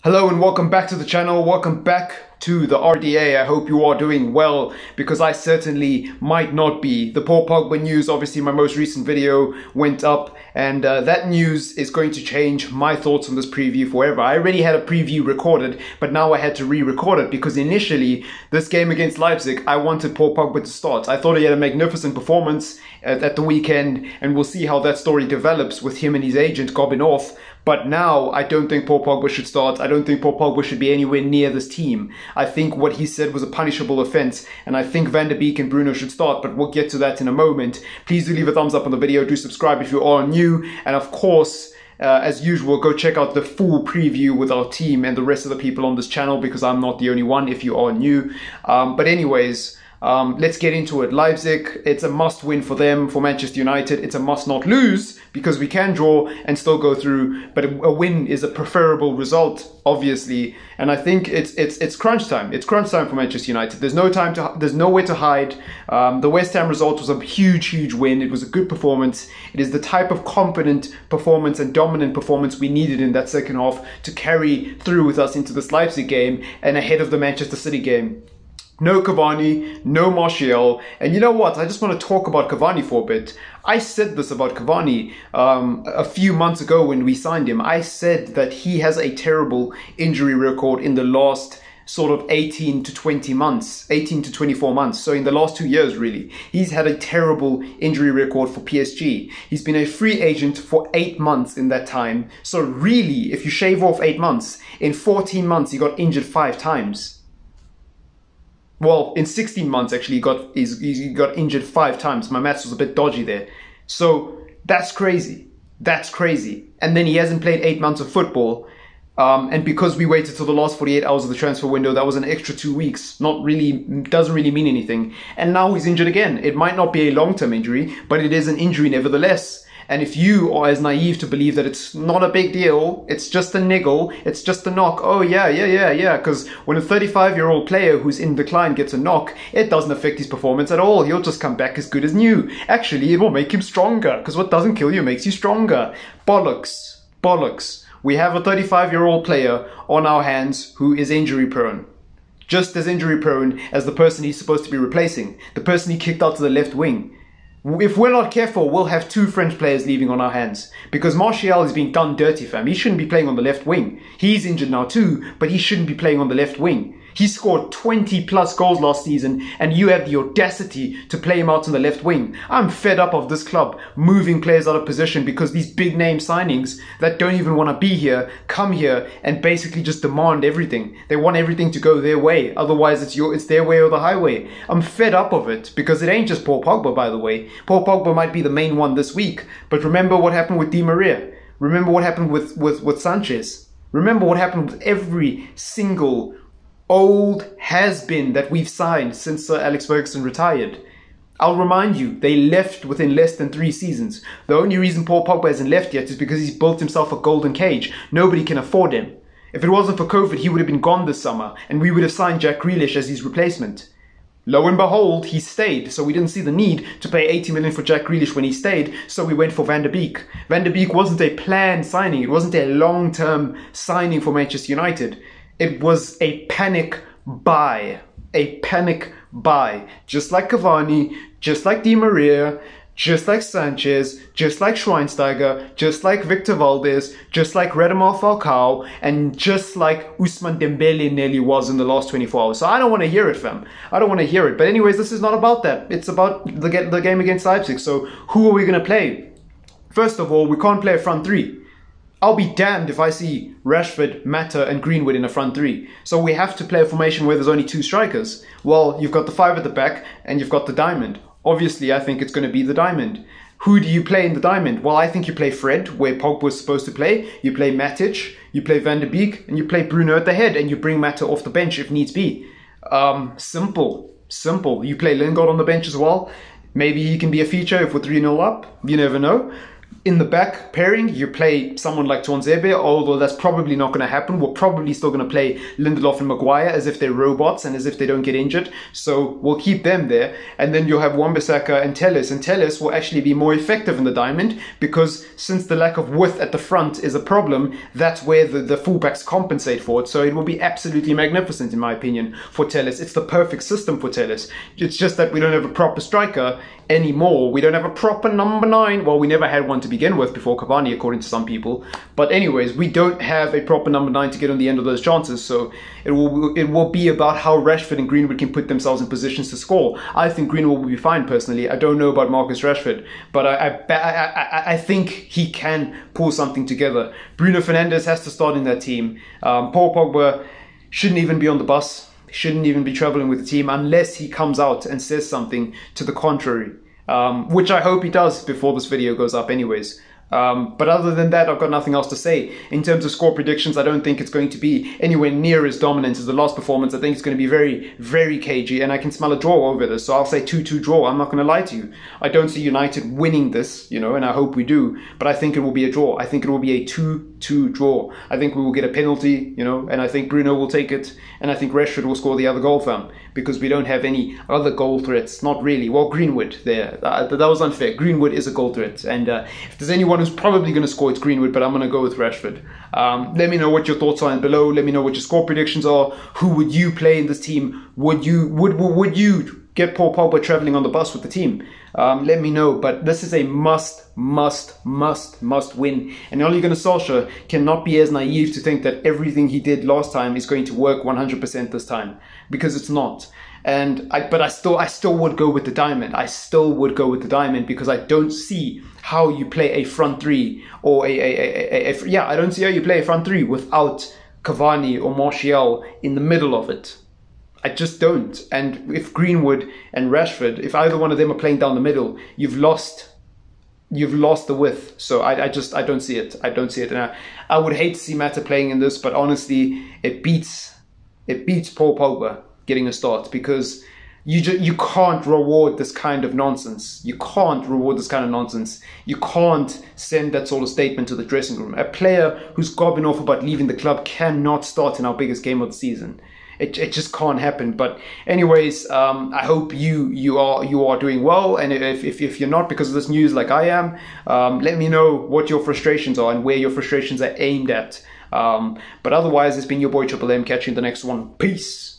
Hello and welcome back to the channel. Welcome back to the RDA. I hope you are doing well, because I certainly might not be. The Paul Pogba news, obviously my most recent video went up, and that news is going to change my thoughts on this preview forever. I already had a preview recorded, but now I had to re-record it because initially this game against Leipzig, I wanted Paul Pogba to start. I thought he had a magnificent performance at the weekend, and we'll see how that story develops with him and his agent gobbing off. But now I don't think Paul Pogba should start. I don't think Paul Pogba should be anywhere near this team. I think what he said was a punishable offense, and I think Van der Beek and Bruno should start, but we'll get to that in a moment. Please do leave a thumbs up on the video, do subscribe if you are new, and of course, as usual, go check out the full preview with our team and the rest of the people on this channel, because I'm not the only one if you are new. But anyways, let's get into it. Leipzig, it's a must win for them. For Manchester United, it's a must not lose, because we can draw and still go through, but a win is a preferable result, obviously. And I think it's crunch time. It's crunch time for Manchester United. There's nowhere to hide. The West Ham result was a huge win. It was a good performance. It is the type of competent performance and dominant performance we needed in that second half to carry through with us into this Leipzig game and ahead of the Manchester City game. No Cavani, no Martial, and you know what? I just want to talk about Cavani for a bit. I said this about Cavani a few months ago when we signed him. I said that he has a terrible injury record in the last sort of 18 to 20 months, 18 to 24 months. So in the last 2 years, really, he's had a terrible injury record for PSG. He's been a free agent for 8 months in that time. So really, if you shave off 8 months, in 14 months, he got injured 5 times. Well, in 16 months, actually, he got injured 5 times. My maths was a bit dodgy there. So that's crazy. That's crazy. And then he hasn't played 8 months of football. And because we waited till the last 48 hours of the transfer window, that was an extra 2 weeks. Doesn't really mean anything. And now he's injured again. It might not be a long-term injury, but it is an injury nevertheless. And if you are as naive to believe that it's not a big deal, it's just a niggle, it's just a knock, oh yeah, because when a 35-year-old player who's in decline gets a knock, it doesn't affect his performance at all. He'll just come back as good as new. Actually, it will make him stronger, because what doesn't kill you makes you stronger. Bollocks. Bollocks. We have a 35-year-old player on our hands who is injury prone. Just as injury prone as the person he's supposed to be replacing, the person he kicked out to the left wing. If we're not careful, we'll have 2 French players leaving on our hands. Because Martial is being done dirty, fam. He shouldn't be playing on the left wing. He's injured now too, but he shouldn't be playing on the left wing. He scored 20 plus goals last season, and you have the audacity to play him out on the left wing. I'm fed up of this club moving players out of position because these big name signings that don't even want to be here come here and basically just demand everything. They want everything to go their way. Otherwise, it's their way or the highway. I'm fed up of it, because it ain't just Paul Pogba, by the way. Paul Pogba might be the main one this week, but remember what happened with Di Maria. Remember what happened with Sanchez. Remember what happened with every single old has-been that we've signed since Sir Alex Ferguson retired. I'll remind you, they left within less than 3 seasons. The only reason Paul Pogba hasn't left yet is because he's built himself a golden cage. Nobody can afford him. If it wasn't for COVID, he would have been gone this summer, and we would have signed Jack Grealish as his replacement. Lo and behold, he stayed, so we didn't see the need to pay 80 million for Jack Grealish when he stayed, so we went for Van der Beek. Van der Beek wasn't a planned signing, it wasn't a long-term signing for Manchester United. It was a panic buy. A panic buy. Just like Cavani, just like Di Maria, just like Sanchez, just like Schweinsteiger, just like Victor Valdez, just like Radamel Falcao, and just like Ousmane Dembele nearly was in the last 24 hours. So I don't want to hear it, fam. I don't want to hear it. But anyways, this is not about that. It's about the game against Leipzig. So who are we going to play? First of all, we can't play a front 3. I'll be damned if I see Rashford, Mata and Greenwood in a front 3. So we have to play a formation where there's only 2 strikers. Well, you've got the 5 at the back and you've got the diamond. Obviously, I think it's going to be the diamond. Who do you play in the diamond? Well, I think you play Fred, where Pogba was supposed to play. You play Matic, you play Van der Beek, and you play Bruno at the head, and you bring Mata off the bench if needs be. Simple. Simple. You play Lingard on the bench as well. Maybe he can be a feature if we're 3-0 up. You never know. in the back pairing, you play someone like Tuanzebe, although that's probably not going to happen. We're probably still going to play Lindelof and Maguire as if they're robots and as if they don't get injured. So we'll keep them there. And then you'll have Wan-Bissaka and Telles. And Telles will actually be more effective in the diamond because since the lack of width at the front is a problem, that's where the fullbacks compensate for it. So it will be absolutely magnificent, in my opinion, for Telles. It's the perfect system for Telles. It's just that we don't have a proper striker anymore. We don't have a proper number 9. Well, we never had one to begin with before Cavani, according to some people. But anyways, we don't have a proper number 9 to get on the end of those chances. So it will be about how Rashford and Greenwood can put themselves in positions to score. I think Greenwood will be fine personally. I don't know about Marcus Rashford, but I think he can pull something together. Bruno Fernandes has to start in that team. Paul Pogba shouldn't even be on the bus. Shouldn't even be traveling with the team unless he comes out and says something to the contrary, which I hope he does before this video goes up anyways. But other than that, I've got nothing else to say. In terms of score predictions, I don't think it's going to be anywhere near as dominant as the last performance. I think it's going to be very, very cagey, and I can smell a draw over this. So I'll say 2-2 draw. I'm not going to lie to you. I don't see United winning this, you know, and I hope we do. But I think it will be a draw. I think it will be a 2-2 draw. I think we will get a penalty, you know, and I think Bruno will take it, and I think Rashford will score the other goal, fam, because we don't have any other goal threats. Not really. Well, Greenwood there. That was unfair. Greenwood is a goal threat, and if there's anyone who's probably going to score, it's Greenwood, but I'm going to go with Rashford. Let me know what your thoughts are below. Let me know what your score predictions are. Who would you play in this team? Would you get Paul Pogba traveling on the bus with the team? Let me know. But this is a must win. And Ole Gunnar Solskjaer cannot be as naive to think that everything he did last time is going to work 100% this time, because it's not. But I still would go with the diamond. I still would go with the diamond because I don't see how you play a front three or I don't see how you play a front three without Cavani or Martial in the middle of it. I just don't. And if Greenwood and Rashford, if either one of them are playing down the middle, you've lost the width. So I don't see it. I don't see it. And I would hate to see Mata playing in this, but honestly, it beats Paul Pogba getting a start, because you can't reward this kind of nonsense. You can't reward this kind of nonsense. You can't send that sort of statement to the dressing room. A player who's gobbing off about leaving the club cannot start in our biggest game of the season. It just can't happen. But anyways, I hope you are doing well, and if you're not because of this news like I am, let me know what your frustrations are and where your frustrations are aimed at. But otherwise, it's been your boy Triple M. Catch you in the next one. Peace.